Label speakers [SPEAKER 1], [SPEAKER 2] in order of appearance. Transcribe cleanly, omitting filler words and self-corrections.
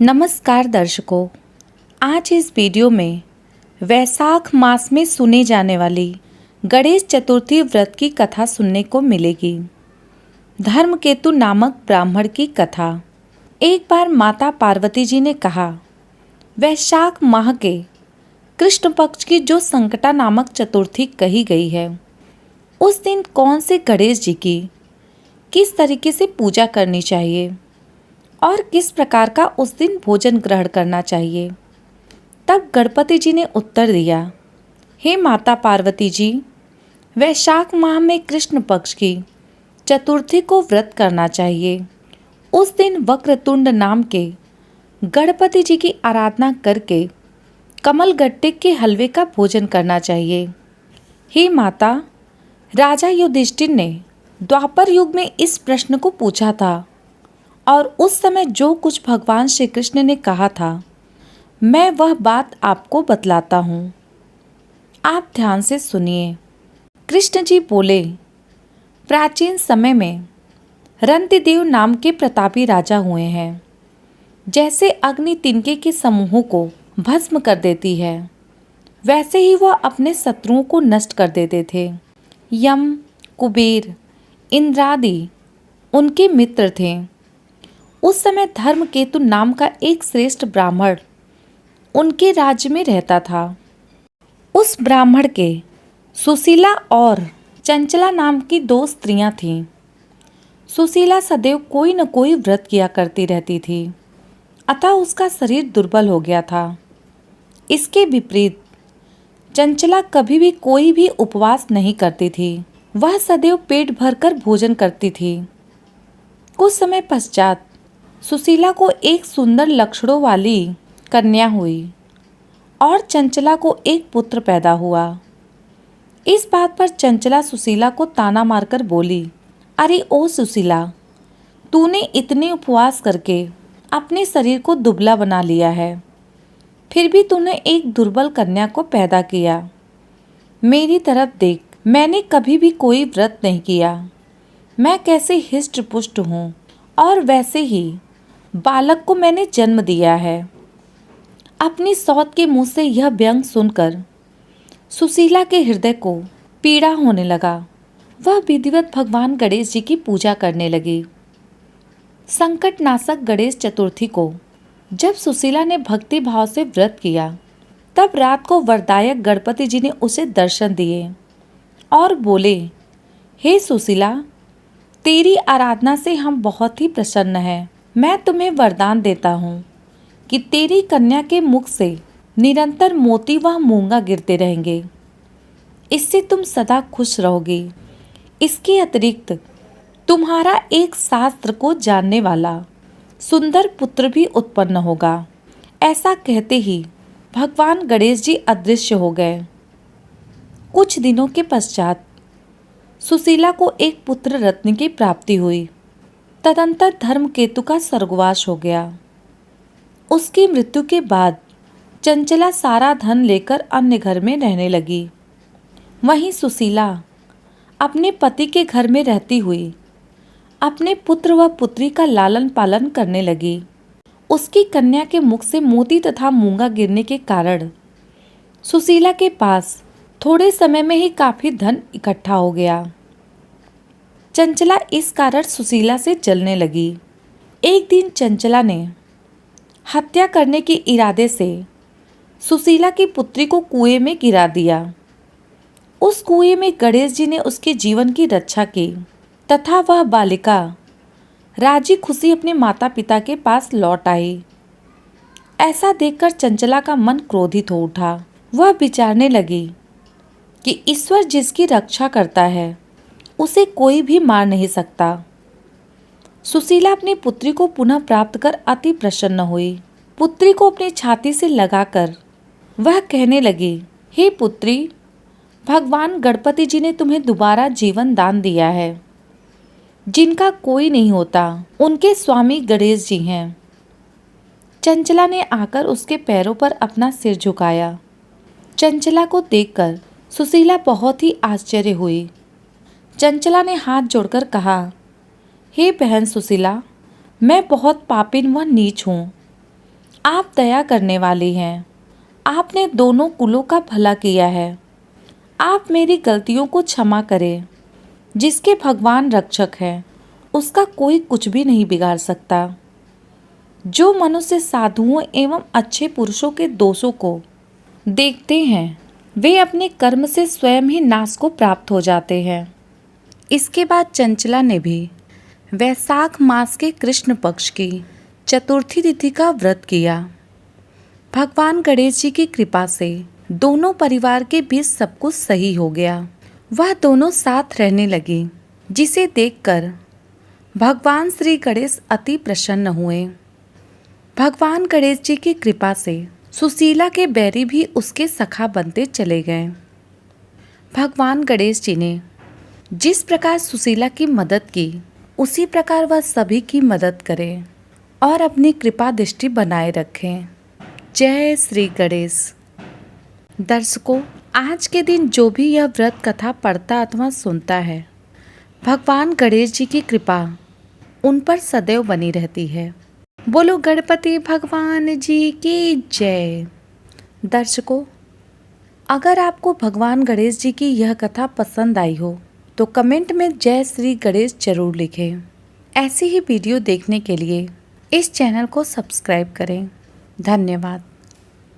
[SPEAKER 1] नमस्कार दर्शकों, आज इस वीडियो में वैशाख मास में सुने जाने वाली गणेश चतुर्थी व्रत की कथा सुनने को मिलेगी। धर्मकेतु नामक ब्राह्मण की कथा। एक बार माता पार्वती जी ने कहा, वैशाख माह के कृष्ण पक्ष की जो संकटा नामक चतुर्थी कही गई है, उस दिन कौन से गणेश जी की किस तरीके से पूजा करनी चाहिए और किस प्रकार का उस दिन भोजन ग्रहण करना चाहिए। तब गणपति जी ने उत्तर दिया, हे माता पार्वती जी, वैशाख माह में कृष्ण पक्ष की चतुर्थी को व्रत करना चाहिए। उस दिन वक्रतुंड नाम के गणपति जी की आराधना करके कमल गट्टे के हलवे का भोजन करना चाहिए। हे माता, राजा युधिष्ठिर ने द्वापर युग में इस प्रश्न को पूछा था और उस समय जो कुछ भगवान श्री कृष्ण ने कहा था, मैं वह बात आपको बतलाता हूँ। आप ध्यान से सुनिए। कृष्ण जी बोले, प्राचीन समय में रंतिदेव नाम के प्रतापी राजा हुए हैं। जैसे अग्नि तिनके के समूहों को भस्म कर देती है, वैसे ही वह अपने शत्रुओं को नष्ट कर देते थे। यम, कुबेर, इंद्रादि उनके मित्र थे। उस समय धर्मकेतु नाम का एक श्रेष्ठ ब्राह्मण उनके राज्य में रहता था। उस ब्राह्मण के सुशीला और चंचला नाम की दो स्त्रियां थीं। सुशीला सदैव कोई न कोई व्रत किया करती रहती थी, अतः उसका शरीर दुर्बल हो गया था। इसके विपरीत चंचला कभी भी कोई भी उपवास नहीं करती थी। वह सदैव पेट भरकर भोजन करती थी। कुछ समय पश्चात सुशीला को एक सुंदर लक्षणों वाली कन्या हुई और चंचला को एक पुत्र पैदा हुआ। इस बात पर चंचला सुशीला को ताना मारकर बोली, अरे ओ सुशीला, तूने इतने उपवास करके अपने शरीर को दुबला बना लिया है, फिर भी तूने एक दुर्बल कन्या को पैदा किया। मेरी तरफ देख, मैंने कभी भी कोई व्रत नहीं किया। मैं कैसे हिष्ट पुष्ट हूँ और वैसे ही बालक को मैंने जन्म दिया है। अपनी सौत के मुंह से यह व्यंग सुनकर सुशीला के हृदय को पीड़ा होने लगा। वह विधिवत भगवान गणेश जी की पूजा करने लगी। संकटनाशक गणेश चतुर्थी को जब सुशीला ने भक्ति भाव से व्रत किया, तब रात को वरदायक गणपति जी ने उसे दर्शन दिए और बोले, हे सुशीला, तेरी आराधना से हम बहुत ही प्रसन्न हैं। मैं तुम्हें वरदान देता हूँ कि तेरी कन्या के मुख से निरंतर मोती व मूंगा गिरते रहेंगे। इससे तुम सदा खुश रहोगी। इसके अतिरिक्त तुम्हारा एक शास्त्र को जानने वाला सुंदर पुत्र भी उत्पन्न होगा। ऐसा कहते ही भगवान गणेश जी अदृश्य हो गए। कुछ दिनों के पश्चात सुशीला को एक पुत्र रत्न की प्राप्ति हुई। तदंतर धर्मकेतु का स्वर्गवास हो गया। उसकी मृत्यु के बाद चंचला सारा धन लेकर अन्य घर में रहने लगी। वहीं सुशीला अपने पति के घर में रहती हुई अपने पुत्र व पुत्री का लालन पालन करने लगी। उसकी कन्या के मुख से मोती तथा मूंगा गिरने के कारण सुशीला के पास थोड़े समय में ही काफी धन इकट्ठा हो गया। चंचला इस कारण सुशीला से जलने लगी। एक दिन चंचला ने हत्या करने के इरादे से सुशीला की पुत्री को कुएं में गिरा दिया। उस कुएं में गणेश जी ने उसके जीवन की रक्षा की तथा वह बालिका राजी खुशी अपने माता पिता के पास लौट आई। ऐसा देखकर चंचला का मन क्रोधित हो उठा। वह विचारने लगी कि ईश्वर जिसकी रक्षा करता है, उसे कोई भी मार नहीं सकता। सुशीला अपनी पुत्री को पुनः प्राप्त कर अति प्रसन्न हुई। पुत्री को अपनी छाती से लगाकर वह कहने लगी, हे पुत्री, भगवान गणपति जी ने तुम्हें दोबारा जीवन दान दिया है। जिनका कोई नहीं होता, उनके स्वामी गणेश जी हैं। चंचला ने आकर उसके पैरों पर अपना सिर झुकाया। चंचला को देखकर सुशीला बहुत ही आश्चर्य हुई। चंचला ने हाथ जोड़कर कहा, हे बहन सुशीला, मैं बहुत पापिन व नीच हूँ। आप दया करने वाली हैं। आपने दोनों कुलों का भला किया है। आप मेरी गलतियों को क्षमा करें। जिसके भगवान रक्षक है उसका कोई कुछ भी नहीं बिगाड़ सकता। जो मनुष्य साधुओं एवं अच्छे पुरुषों के दोषों को देखते हैं वे अपने कर्म से स्वयं ही नाश को प्राप्त हो जाते हैं। इसके बाद चंचला ने भी वैशाख मास के कृष्ण पक्ष की चतुर्थी तिथि का व्रत किया। भगवान गणेश जी की कृपा से दोनों परिवार के बीच सब कुछ सही हो गया। वह दोनों साथ रहने लगी, जिसे देखकर भगवान श्री गणेश अति प्रसन्न हुए। भगवान गणेश जी की कृपा से सुशीला के बैरी भी उसके सखा बनते चले गए। भगवान गणेश जी ने जिस प्रकार सुशीला की मदद की उसी प्रकार वह सभी की मदद करें और अपनी कृपा दृष्टि बनाए रखें। जय श्री गणेश। दर्शकों, आज के दिन जो भी यह व्रत कथा पढ़ता अथवा सुनता है, भगवान गणेश जी की कृपा उन पर सदैव बनी रहती है। बोलो गणपति भगवान जी की जय। दर्शकों, अगर आपको भगवान गणेश जी की यह कथा पसंद आई हो तो कमेंट में जय श्री गणेश जरूर लिखें। ऐसी ही वीडियो देखने के लिए इस चैनल को सब्सक्राइब करें। धन्यवाद।